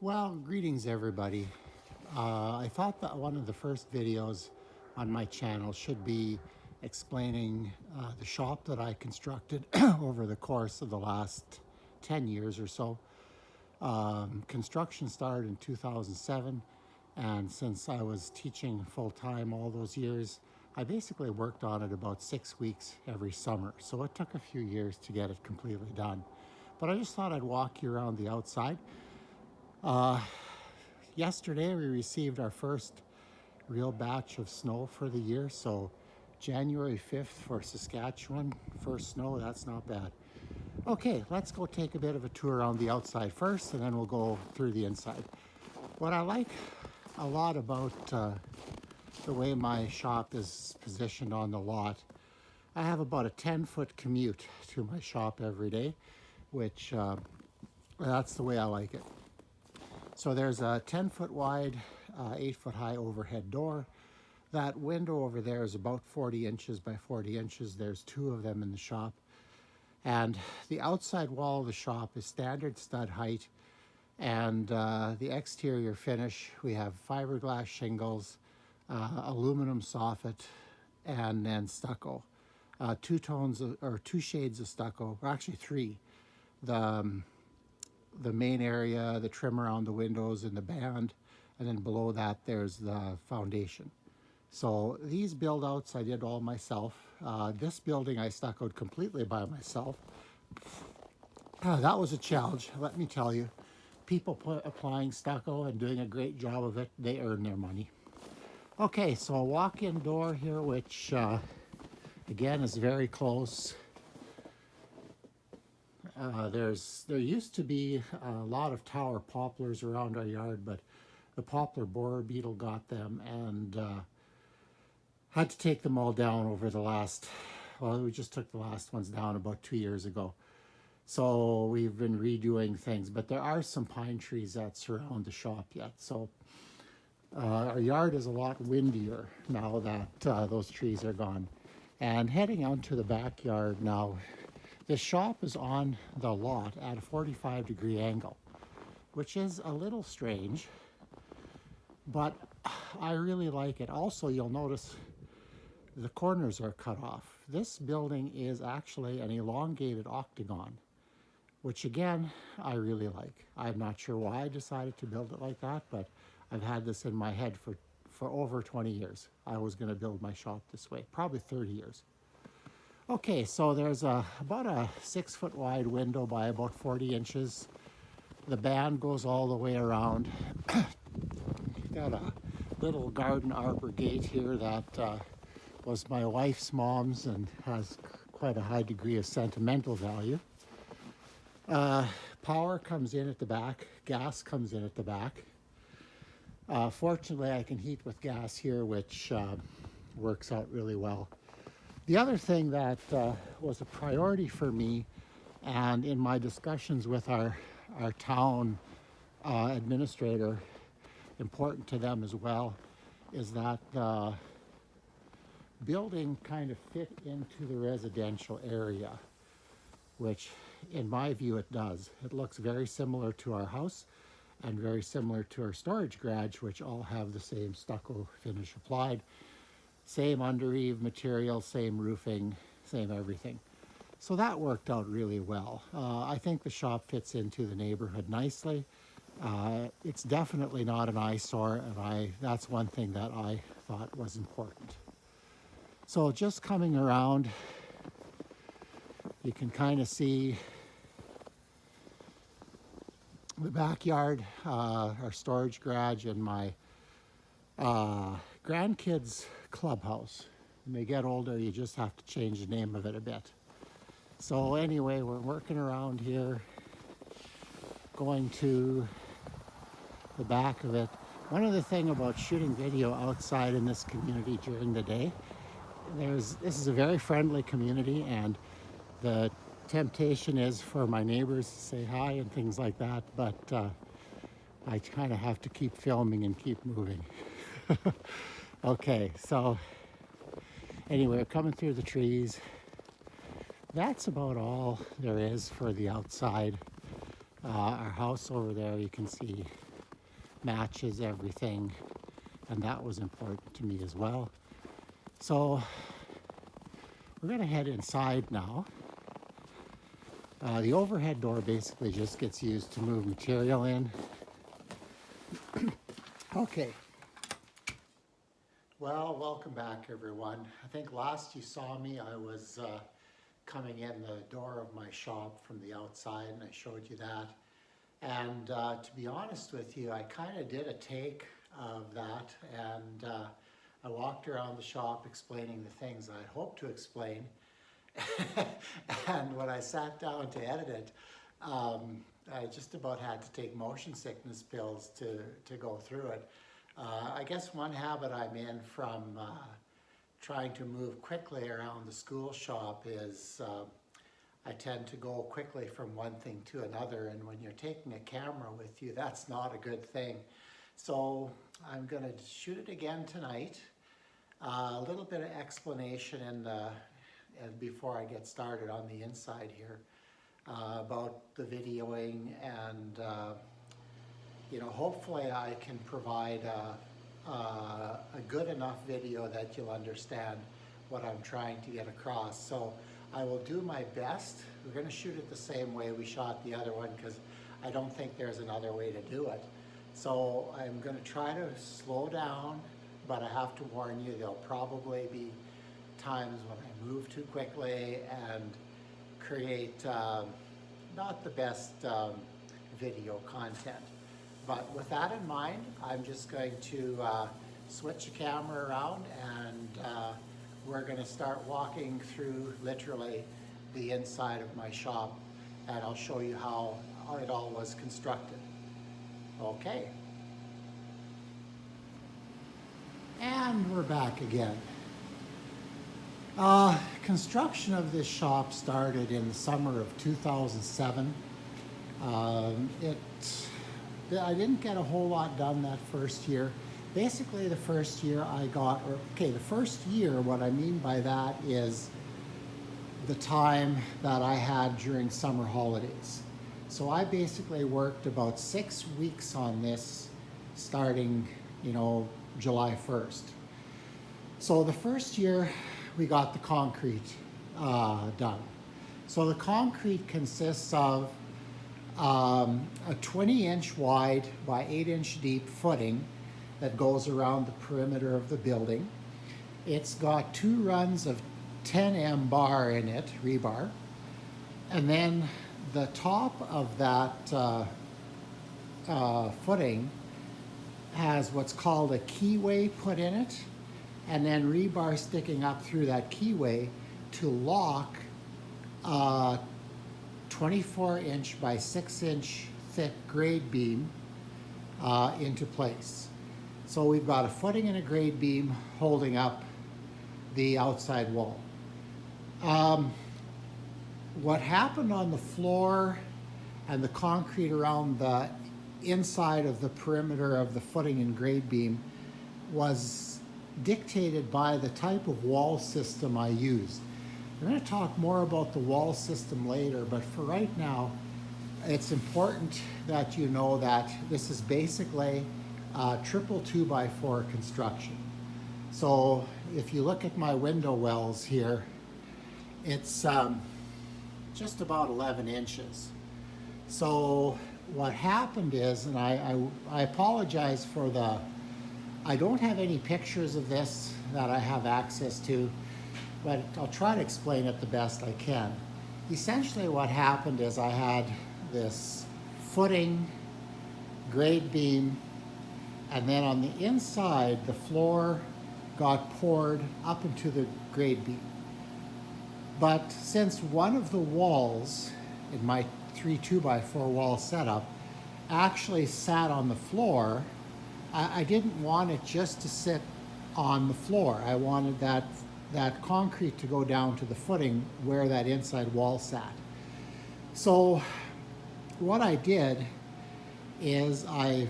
Well, greetings everybody. I thought that one of the first videos on my channel should be explaining the shop that I constructed over the course of the last 10 years or so. Construction started in 2007, and since I was teaching full-time all those years, I basically worked on it about 6 weeks every summer. So it took a few years to get it completely done. But I just thought I'd walk you around the outside. Yesterday we received our first real batch of snow for the year, so January 5th for Saskatchewan, first snow, that's not bad. Okay, let's go take a bit of a tour around the outside first, and then we'll go through the inside. What I like a lot about the way my shop is positioned on the lot, I have about a 10-foot commute to my shop every day, which that's the way I like it. So there's a 10-foot wide, 8-foot high overhead door. That window over there is about 40 inches by 40 inches. There's 2 of them in the shop. And the outside wall of the shop is standard stud height. And the exterior finish, we have fiberglass shingles, aluminum soffit, and then stucco. 2 tones or 2 shades of stucco, or actually 3. The main area, the trim around the windows and the band, and then below that there's the foundation. So these build outs I did all myself. This building I stuccoed completely by myself. That was a challenge, let me tell you. People applying stucco and doing a great job of it, they earn their money. Okay, so a walk-in door here, which again is very close. There used to be a lot of tower poplars around our yard, but the poplar borer beetle got them and had to take them all down over the last, well, we just took the last ones down about 2 years ago. So we've been redoing things, but there are some pine trees that surround the shop yet. So our yard is a lot windier now that those trees are gone. And heading out to the backyard now, the shop is on the lot at a 45-degree angle, which is a little strange, but I really like it. Also, you'll notice the corners are cut off. This building is actually an elongated octagon, which again, I really like. I'm not sure why I decided to build it like that, but I've had this in my head for over 20 years. I was going to build my shop this way, probably 30 years. Okay, so there's about a 6-foot wide window by about 40 inches. The band goes all the way around. Got a little garden arbor gate here that was my wife's mom's and has quite a high degree of sentimental value. Power comes in at the back, gas comes in at the back. Fortunately, I can heat with gas here, which works out really well. The other thing that was a priority for me, and in my discussions with our town administrator, important to them as well, is that the building kind of fit into the residential area, which in my view it does. It looks very similar to our house and very similar to our storage garage, which all have the same stucco finish applied. Same under-eave material, same roofing, same everything. So that worked out really well. I think the shop fits into the neighborhood nicely. It's definitely not an eyesore, and that's one thing that I thought was important. So just coming around, you can kind of see the backyard, our storage garage, and my grandkids' clubhouse. When they get older, you just have to change the name of it a bit. So anyway, we're working around here, going to the back of it. One other thing about shooting video outside in this community during the day, this is a very friendly community, and the temptation is for my neighbors to say hi and things like that, but I kind of have to keep filming and keep moving. Okay, so anyway, we're coming through the trees. That's about all there is for the outside. Our house over there, you can see matches everything, and that was important to me as well. So we're going to head inside now. The overhead door basically just gets used to move material in. Okay. Well, welcome back everyone. I think last you saw me, I was coming in the door of my shop from the outside, and I showed you that. And to be honest with you, I kind of did a take of that, and I walked around the shop explaining the things I hoped to explain. And when I sat down to edit it, I just about had to take motion sickness pills to go through it. I guess one habit I'm in from trying to move quickly around the school shop is I tend to go quickly from one thing to another, and when you're taking a camera with you, that's not a good thing. So I'm going to shoot it again tonight. A little bit of explanation and before I get started on the inside here about the videoing, and you know, hopefully I can provide a good enough video that you'll understand what I'm trying to get across. So I will do my best. We're going to shoot it the same way we shot the other one because I don't think there's another way to do it. So I'm going to try to slow down, but I have to warn you, there'll probably be times when I move too quickly and create not the best video content. But with that in mind, I'm just going to switch the camera around, and we're going to start walking through literally the inside of my shop, and I'll show you how it all was constructed. Okay. And we're back again. Construction of this shop started in the summer of 2007. I didn't get a whole lot done that first year. Basically, the first year the first year, what I mean by that is the time that I had during summer holidays. So I basically worked about 6 weeks on this, starting, you know, July 1st. So the first year, we got the concrete done. So the concrete consists of a 20-inch wide by 8-inch deep footing that goes around the perimeter of the building. It's got 2 runs of 10M bar in it, rebar, and then the top of that footing has what's called a keyway put in it, and then rebar sticking up through that keyway to lock 24-inch by 6-inch thick grade beam into place. So we've got a footing and a grade beam holding up the outside wall. What happened on the floor and the concrete around the inside of the perimeter of the footing and grade beam was dictated by the type of wall system I used. We're going to talk more about the wall system later, but for right now, it's important that you know that this is basically triple 2x4 construction. So if you look at my window wells here, it's just about 11 inches. So what happened is, and I apologize for I don't have any pictures of this that I have access to, but I'll try to explain it the best I can. Essentially what happened is I had this footing, grade beam, and then on the inside the floor got poured up into the grade beam. But since one of the walls in my 3 2x4 wall setup actually sat on the floor, I didn't want it just to sit on the floor. I wanted that concrete to go down to the footing where that inside wall sat. So what I did is I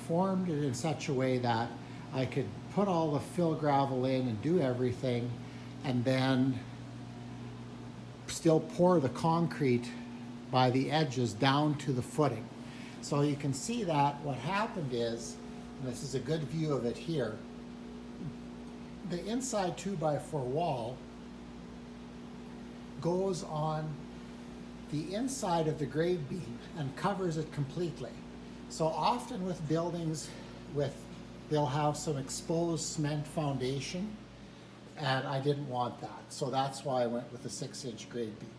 formed it in such a way that I could put all the fill gravel in and do everything, and then still pour the concrete by the edges down to the footing. So you can see that what happened is, and this is a good view of it here, the inside 2x4 wall goes on the inside of the grade beam and covers it completely. So often with buildings, they'll have some exposed cement foundation, and I didn't want that. So that's why I went with a 6-inch grade beam.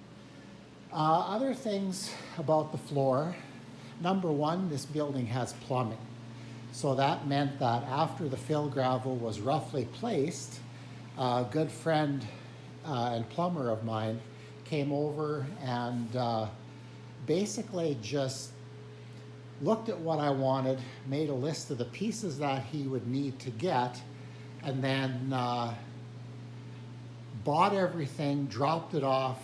Other things about the floor. Number one, this building has plumbing. So that meant that after the fill gravel was roughly placed, a good friend and plumber of mine came over and basically just looked at what I wanted, made a list of the pieces that he would need to get, and then bought everything, dropped it off,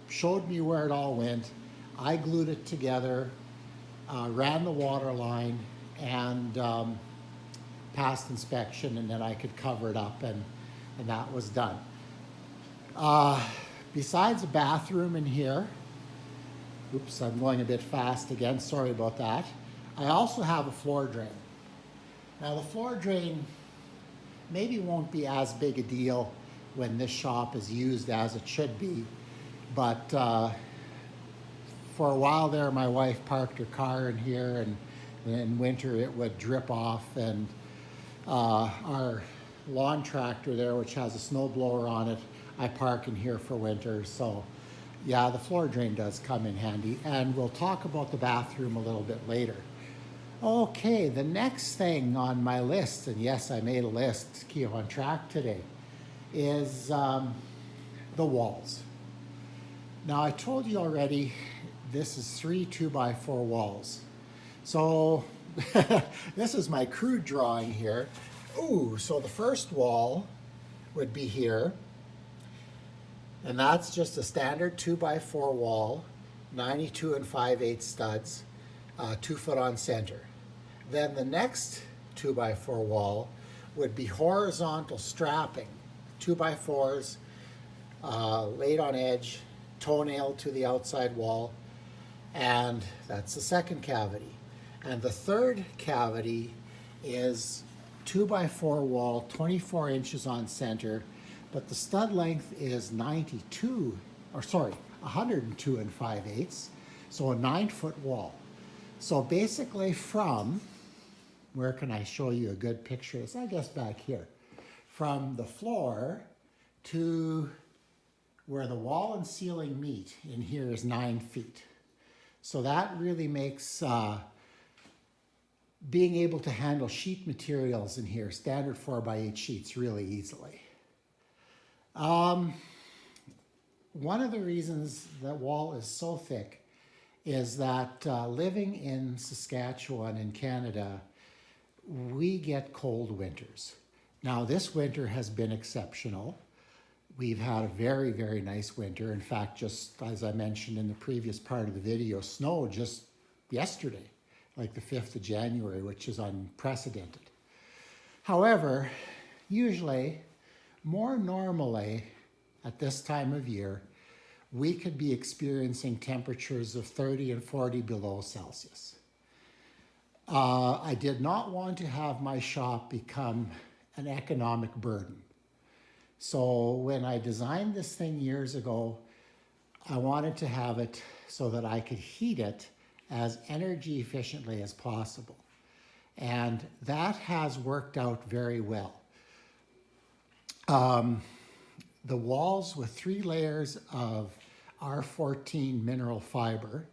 showed me where it all went. I glued it together, ran the water line, and passed inspection, and then I could cover it up, and that was done. Besides a bathroom in here, oops, I'm going a bit fast again, sorry about that. I also have a floor drain. Now the floor drain maybe won't be as big a deal when this shop is used as it should be, but for a while there my wife parked her car in here, and in winter it would drip off, and our lawn tractor there, which has a snow blower on it, I park in here for winter. So yeah, the floor drain does come in handy, and we'll talk about the bathroom a little bit later. Okay, the next thing on my list, and yes, I made a list to keep on track today, is the walls. Now I told you already, this is 3 2x4 walls. So this is my crude drawing here. Ooh, so the first wall would be here, and that's just a standard 2x4 wall, 92 5/8 studs, 2 foot on center. Then the next 2x4 wall would be horizontal strapping, 2x4s, laid on edge, toenail to the outside wall, and that's the second cavity. And the third cavity is 2x4 wall, 24 inches on center, but the stud length is 102 5/8, so a 9-foot wall. So basically from, where can I show you a good picture? It's, I guess, back here. From the floor to where the wall and ceiling meet in here is 9 feet. So that really makes being able to handle sheet materials in here, standard 4x8 sheets, really easily. One of the reasons that wall is so thick is that living in Saskatchewan in Canada, we get cold winters. Now this winter has been exceptional. We've had a very, very nice winter. In fact, just as I mentioned in the previous part of the video, snowed just yesterday, like the 5th of January, which is unprecedented. However, usually, more normally, at this time of year, we could be experiencing temperatures of 30 and 40 below Celsius. I did not want to have my shop become an economic burden. So when I designed this thing years ago, I wanted to have it so that I could heat it as energy efficiently as possible. And that has worked out very well. The walls with 3 layers of R14 mineral fiber.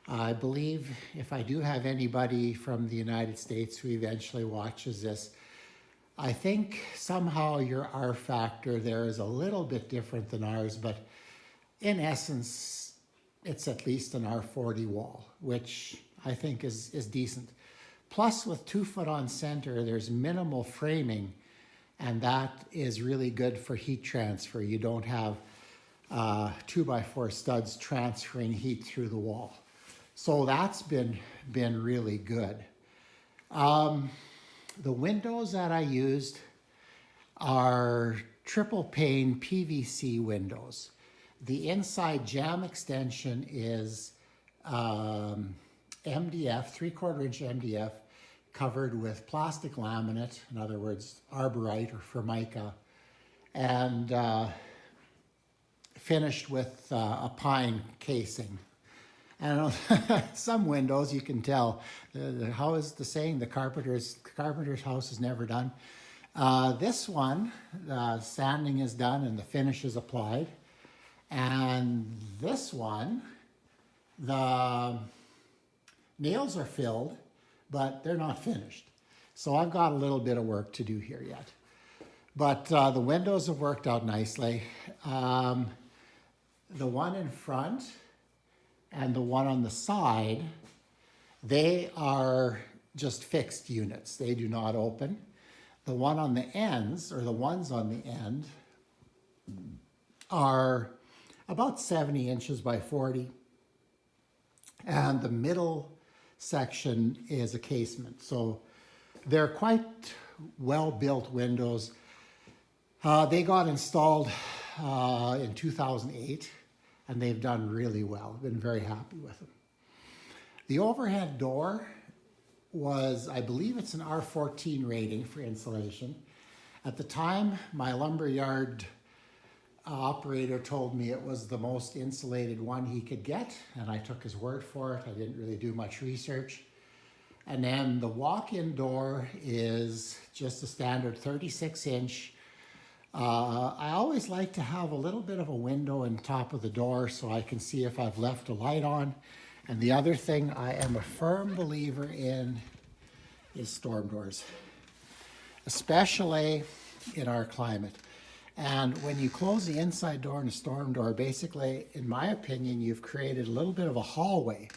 I believe if I do have anybody from the United States who eventually watches this, I think somehow your R factor there is a little bit different than ours, but in essence, it's at least an R40 wall, which I think is decent. Plus with 2 foot on center, there's minimal framing, and that is really good for heat transfer. You don't have 2x4 studs transferring heat through the wall. So that's been really good. The windows that I used are triple pane PVC windows. The inside jamb extension is MDF, 3/4 inch MDF, covered with plastic laminate, in other words, arborite or formica, and finished with a pine casing. And on some windows, you can tell, how is the saying, the carpenter's house is never done. This one, the sanding is done and the finish is applied. And this one, the nails are filled, but they're not finished. So I've got a little bit of work to do here yet. But the windows have worked out nicely. The one in front and the one on the side, they are just fixed units. They do not open. The one on the ends, or the ones on the end, are about 70 inches by 40. And the middle section is a casement. So they're quite well-built windows. They got installed in 2008, and they've done really well. I've been very happy with them. The overhead door was, I believe it's an R14 rating for insulation. At the time, my lumberyard operator told me it was the most insulated one he could get, and I took his word for it. I didn't really do much research. And then the walk-in door is just a standard 36 inch. I always like to have a little bit of a window in top of the door so I can see if I've left a light on. And the other thing I am a firm believer in is storm doors, especially in our climate. And when you close the inside door in a storm door, basically, in my opinion, you've created a little bit of a hallway.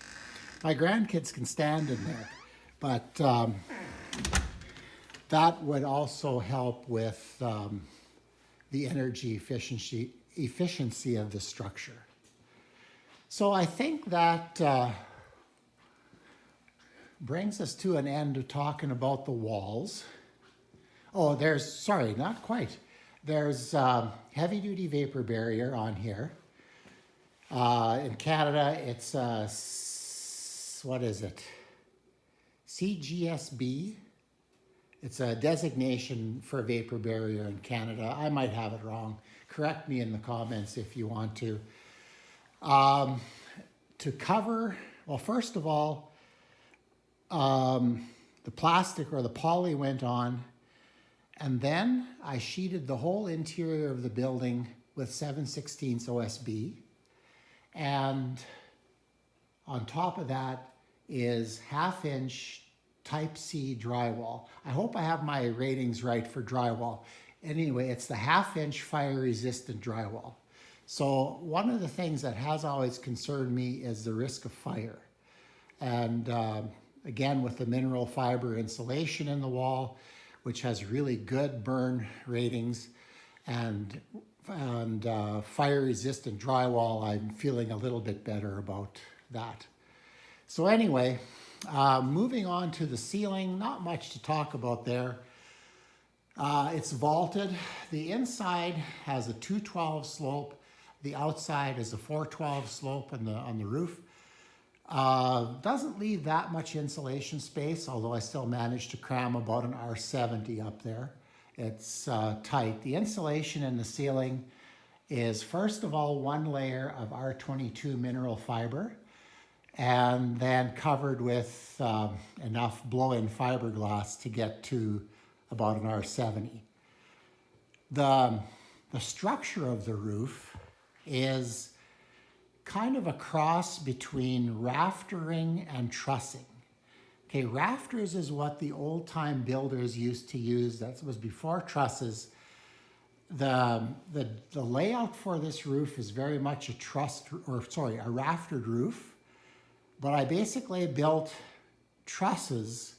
My grandkids can stand in there, but that would also help with the energy efficiency of the structure. So I think that brings us to an end of talking about the walls. Oh, sorry, not quite. There's heavy-duty vapor barrier on here. In Canada, it's, what is it? CGSB. It's a designation for vapor barrier in Canada. I might have it wrong. Correct me in the comments if you want to. To cover, well, first of all, the plastic or the poly went on, and then I sheeted the whole interior of the building with 7/16 OSB. And on top of that is 1/2 inch Type C drywall. I hope I have my ratings right for drywall. Anyway, it's the 1/2 inch fire resistant drywall. So one of the things that has always concerned me is the risk of fire. And again, with the mineral fiber insulation in the wall, which has really good burn ratings, and fire resistant drywall, I'm feeling a little bit better about that. So anyway, moving on to the ceiling, not much to talk about there. It's vaulted. The inside has a 212 slope. The outside is a 412 slope on the roof. Doesn't leave that much insulation space, although I still managed to cram about an R70 up there. It's tight. The insulation in the ceiling is, first of all, one layer of R22 mineral fiber, and then covered with enough blow-in fiberglass to get to about an R70. The structure of the roof is kind of a cross between raftering and trussing. Okay, rafters is what the old-time builders used to use. That was before trusses. The layout for this roof is very much a raftered roof, but I basically built trusses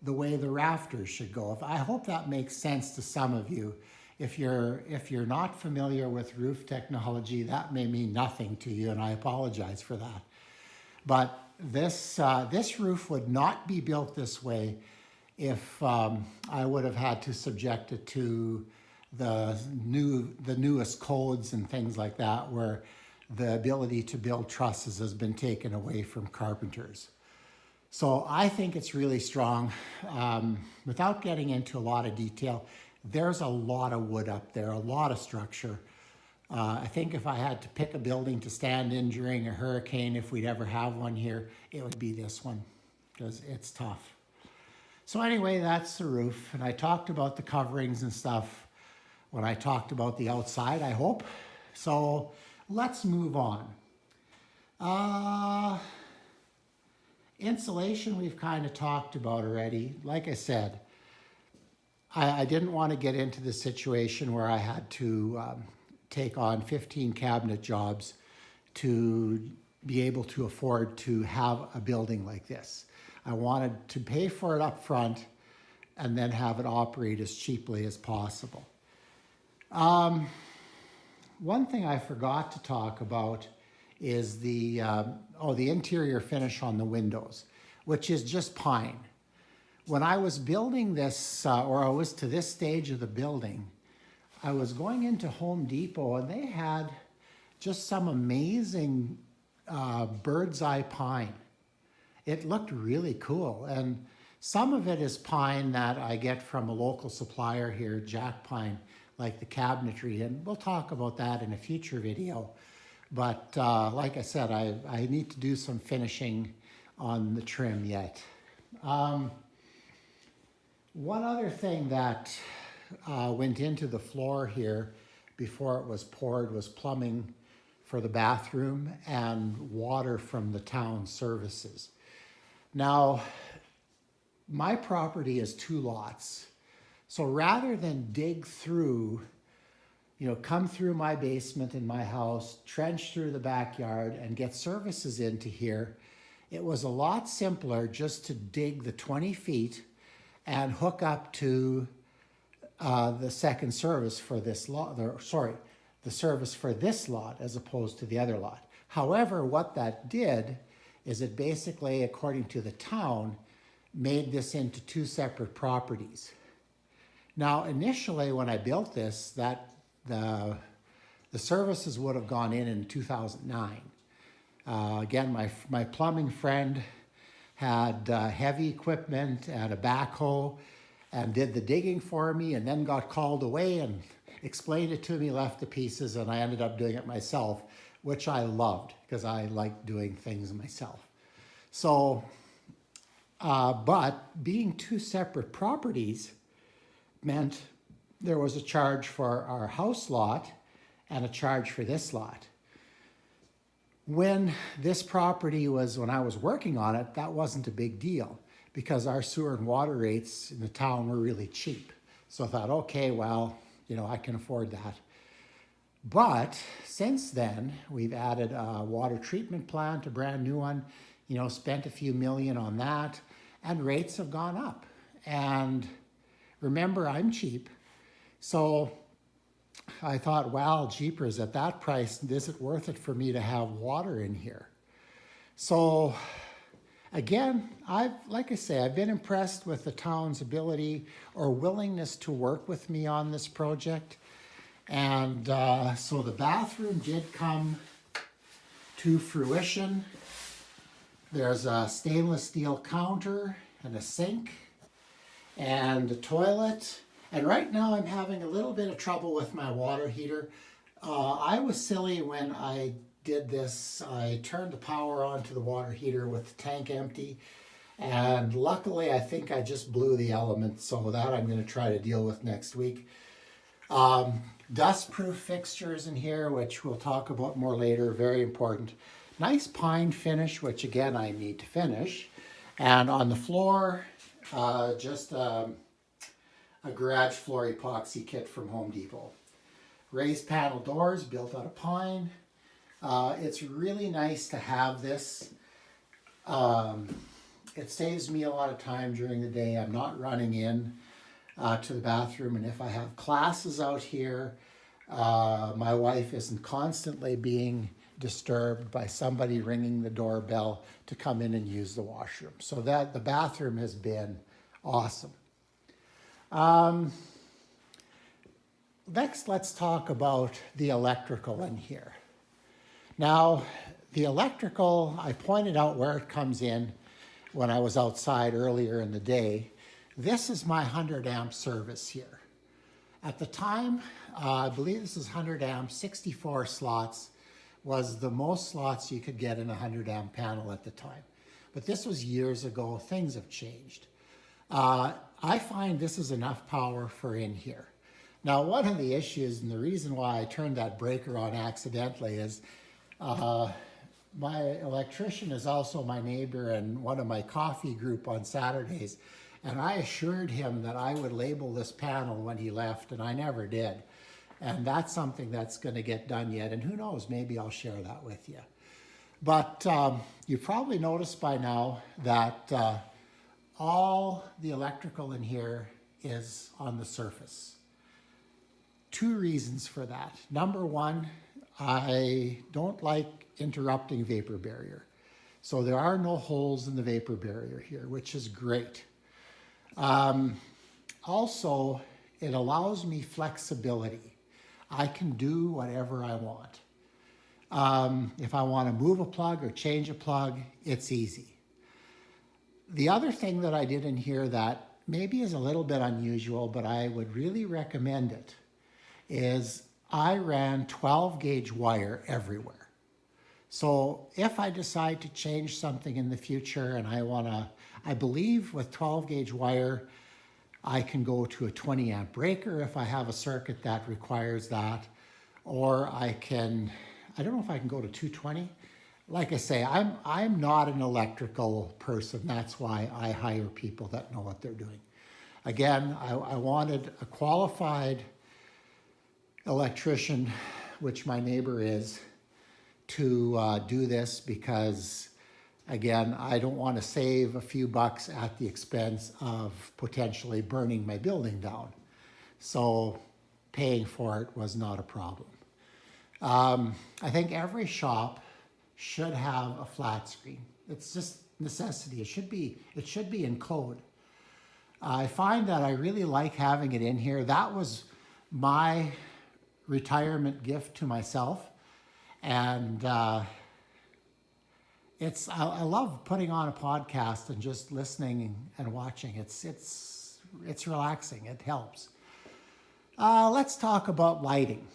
the way the rafters should go. I hope that makes sense to some of you. If you're not familiar with roof technology, that may mean nothing to you, and I apologize for that. But this roof would not be built this way if I would have had to subject it to the newest codes and things like that, where the ability to build trusses has been taken away from carpenters. So I think it's really strong. Without getting into a lot of detail, there's a lot of wood up there, a lot of structure. I think if I had to pick a building to stand in during a hurricane, if we'd ever have one here, it would be this one, because it's tough. So anyway, that's the roof. And I talked about the coverings and stuff when I talked about the outside, I hope. So let's move on. Insulation we've kind of talked about already. Like I said, I didn't want to get into the situation where I had to take on 15 cabinet jobs to be able to afford to have a building like this. I wanted to pay for it up front and then have it operate as cheaply as possible. One thing I forgot to talk about is the interior finish on the windows, which is just pine. When I was building this, or I was to this stage of the building, I was going into Home Depot and they had just some amazing bird's eye pine. It looked really cool. And some of it is pine that I get from a local supplier here, Jack Pine, like the cabinetry. And we'll talk about that in a future video. But like I said, I need to do some finishing on the trim yet. One other thing that went into the floor here before it was poured was plumbing for the bathroom and water from the town services. Now, my property is 2 lots. So rather than dig through, come through my basement in my house, trench through the backyard and get services into here, it was a lot simpler just to dig the 20 feet and hook up to the second service for this lot, the service for this lot as opposed to the other lot. However, what that did is it basically, according to the town, made this into 2 separate properties. Now, initially when I built this, the services would have gone in 2009. Again, my plumbing friend had heavy equipment and a backhoe and did the digging for me and then got called away and explained it to me, left the pieces, and I ended up doing it myself, which I loved because I like doing things myself. So, but being 2 separate properties meant there was a charge for our house lot and a charge for this lot. When this property when I was working on it, that wasn't a big deal because our sewer and water rates in the town were really cheap. So I thought, okay, well, I can afford that. But since then, we've added a water treatment plant, a brand new one, spent a few million on that, and rates have gone up. And remember, I'm cheap. So I thought, well, jeepers, at that price, is it worth it for me to have water in here? So again, like I say, I've been impressed with the town's ability or willingness to work with me on this project. And so the bathroom did come to fruition. There's a stainless steel counter and a sink and a toilet. And right now I'm having a little bit of trouble with my water heater. I was silly when I did this. I turned the power on to the water heater with the tank empty. And luckily, I think I just blew the element. So that I'm going to try to deal with next week. Dust-proof fixtures in here, which we'll talk about more later. Very important. Nice pine finish, which again, I need to finish. And on the floor, just a garage floor epoxy kit from Home Depot. Raised panel doors built out of pine. It's really nice to have this. It saves me a lot of time during the day. I'm not running in to the bathroom, and if I have classes out here, my wife isn't constantly being disturbed by somebody ringing the doorbell to come in and use the washroom. So that the bathroom has been awesome. Next, let's talk about the electrical in here. Now, the electrical, I pointed out where it comes in. when I was outside earlier in the day. This is my 100 amp service here. At the time, I believe this is 100 amp, 64 slots was the most slots you could get in a 100 amp panel at the time. But this was years ago. Things have changed. I find this is enough power for in here. Now, one of the issues and the reason why I turned that breaker on accidentally is my electrician is also my neighbor and one of my coffee group on Saturdays. And I assured him that I would label this panel when he left, and I never did. And that's something that's going to get done yet. And who knows, maybe I'll share that with you. But you probably noticed by now that all the electrical in here is on the surface. Two reasons for that. Number one, I don't like interrupting vapor barrier. So there are no holes in the vapor barrier here, which is great. Also, it allows me flexibility. I can do whatever I want. If I want to move a plug or change a plug, it's easy. The other thing that I did in here that maybe is a little bit unusual, but I would really recommend it, is I ran 12 gauge wire everywhere. So if I decide to change something in the future and I believe with 12 gauge wire, I can go to a 20 amp breaker if I have a circuit that requires that, or I don't know if I can go to 220. Like I say, I'm not an electrical person. That's why I hire people that know what they're doing. Again, I wanted a qualified electrician, which my neighbor is, to do this because, again, I don't want to save a few bucks at the expense of potentially burning my building down. So paying for it was not a problem. I think every shop should have a flat screen. It's just necessity. It should be in code. I find that I really like having it in here. That was my retirement gift to myself. And I love putting on a podcast and just listening and watching. It's relaxing. It helps. Let's talk about lighting.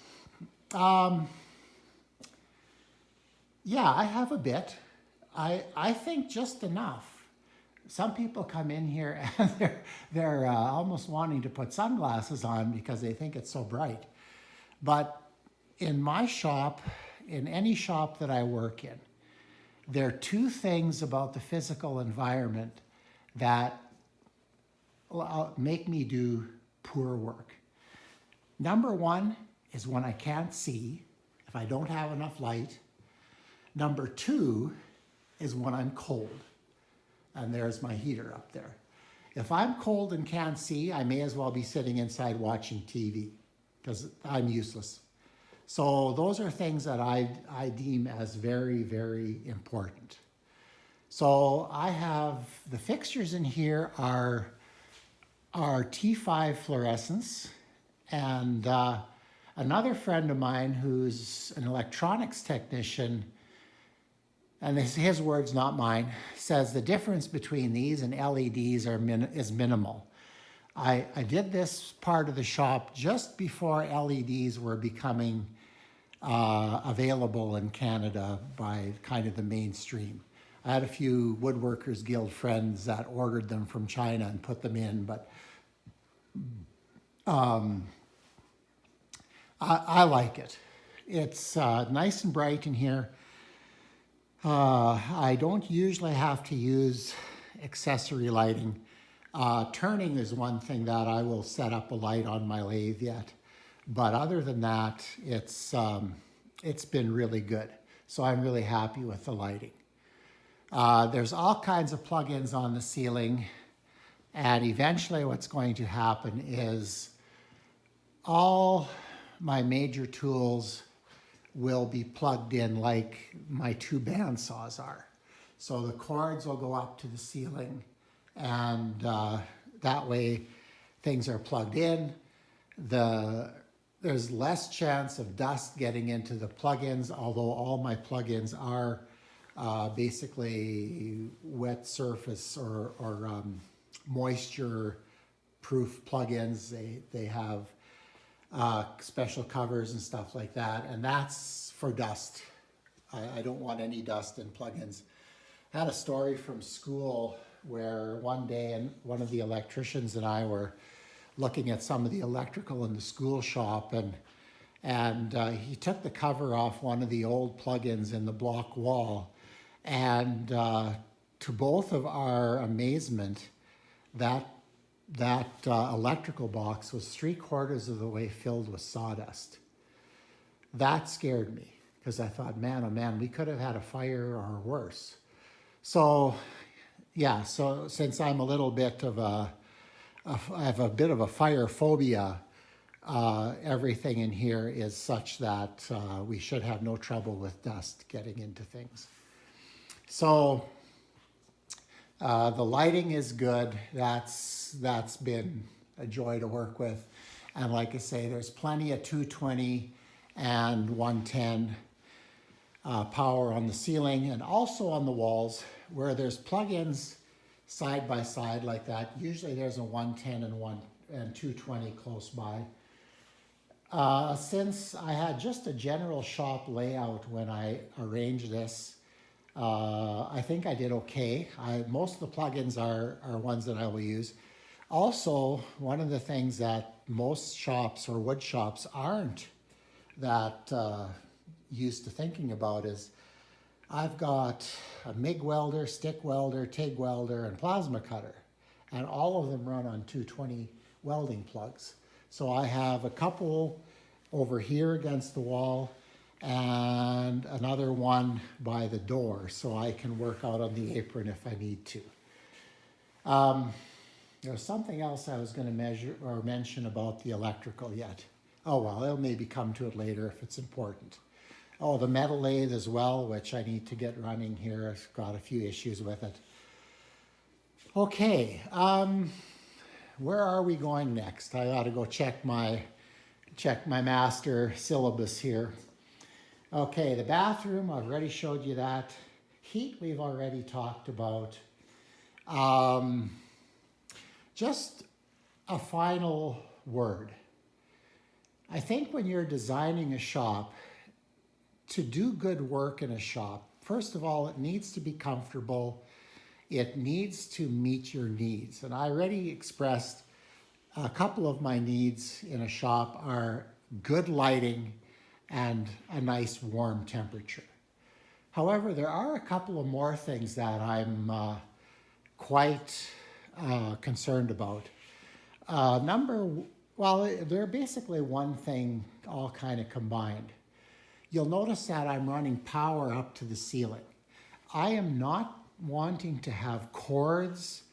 Yeah, I have a bit. I think just enough. Some people come in here and they're almost wanting to put sunglasses on because they think it's so bright. But in my shop, in any shop that I work in, there are two things about the physical environment that make me do poor work. Number one is when I can't see, if I don't have enough light. Number two is when I'm cold. And there's my heater up there. If I'm cold and can't see, I may as well be sitting inside watching TV because I'm useless. So those are things that I deem as very, very important. So I have the fixtures in here are T5 fluorescents, and another friend of mine who's an electronics technician, and his words, not mine, says the difference between these and LEDs is minimal. I did this part of the shop just before LEDs were becoming available in Canada by kind of the mainstream. I had a few Woodworkers Guild friends that ordered them from China and put them in, but I like it. It's nice and bright in here. I don't usually have to use accessory lighting. Turning is one thing that I will set up a light on my lathe yet. But other than that, it's been really good. So I'm really happy with the lighting. There's all kinds of plugins on the ceiling. And eventually what's going to happen is all my major tools will be plugged in like my two bandsaws are. So the cords will go up to the ceiling, and that way things are plugged in. There's less chance of dust getting into the plugins, although all my plugins are basically wet surface or moisture proof plugins. They have special covers and stuff like that, and that's for dust. I don't want any dust in plugins. I had a story from school where one day and one of the electricians and I were looking at some of the electrical in the school shop, and he took the cover off one of the old plugins in the block wall, and to both of our amazement, that electrical box was 3/4 of the way filled with sawdust. That scared me because I thought, man, oh man, we could have had a fire or worse. So yeah, so since I'm a little bit of I have a bit of a fire phobia, everything in here is such that we should have no trouble with dust getting into things. So the lighting is good. That's been a joy to work with. And like I say, there's plenty of 220 and 110 power on the ceiling and also on the walls where there's plugins side by side like that. Usually there's a 110 and 220 close by. Since I had just a general shop layout when I arranged this, I think I did okay. Most of the plugins are ones that I will use. Also, one of the things that most shops or wood shops aren't that used to thinking about is I've got a MIG welder, stick welder, TIG welder, and plasma cutter, and all of them run on 220 welding plugs. So I have a couple over here against the wall and another one by the door, so I can work out on the apron if I need to. There's something else I was going to mention about the electrical yet. Oh well, I'll maybe come to it later if it's important. Oh, the metal lathe as well, which I need to get running here. I've got a few issues with it. Okay, where are we going next? I ought to go check my master syllabus here. Okay, the bathroom, I've already showed you that. Heat, we've already talked about. Just a final word. I think when you're designing a shop, to do good work in a shop, first of all, it needs to be comfortable. It needs to meet your needs. And I already expressed a couple of my needs in a shop are good lighting and a nice warm temperature. However, there are a couple of more things that I'm quite concerned about. They're basically one thing all kind of combined. You'll notice that I'm running power up to the ceiling. I am not wanting to have cords,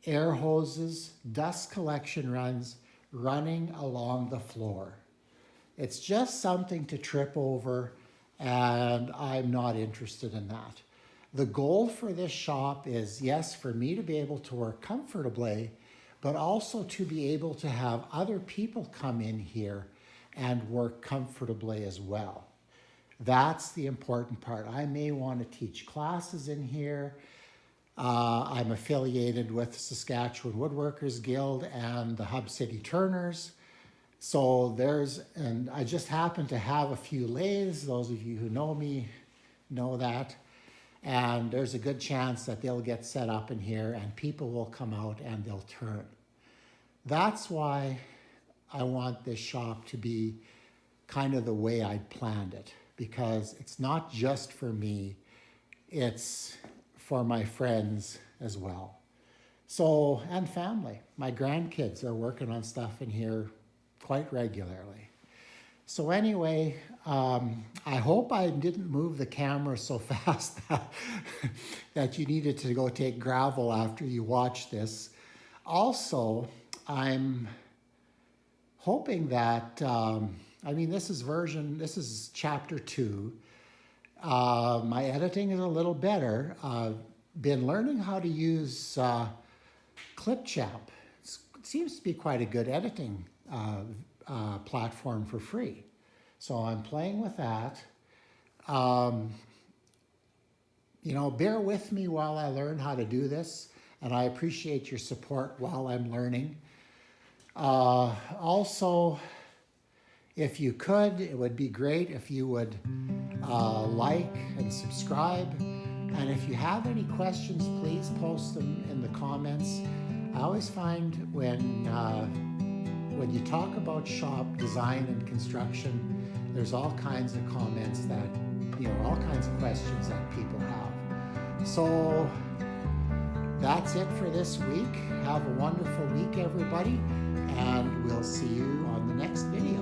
air hoses, dust collection runs running along the floor. It's just something to trip over, and I'm not interested in that. The goal for this shop is, yes, for me to be able to work comfortably, but also to be able to have other people come in here and work comfortably as well. That's the important part. I may want to teach classes in here. I'm affiliated with Saskatchewan Woodworkers Guild and the Hub City Turners. So and I just happen to have a few lathes. Those of you who know me know that. And there's a good chance that they'll get set up in here and people will come out and they'll turn. That's why I want this shop to be kind of the way I planned it, because it's not just for me, it's for my friends as well. So, and family. My grandkids are working on stuff in here quite regularly. So anyway, I hope I didn't move the camera so fast that you needed to go take gravel after you watch this. Also, I'm hoping that, this is chapter 2. My editing is a little better. Been learning how to use Clipchamp. It seems to be quite a good editing platform for free. So I'm playing with that. bear with me while I learn how to do this, and I appreciate your support while I'm learning. Also, if you could, it would be great if you would like and subscribe. And if you have any questions, please post them in the comments. I always find when you talk about shop design and construction, there's all kinds of comments that, all kinds of questions that people have. So that's it for this week. Have a wonderful week, everybody, and we'll see you on the next video.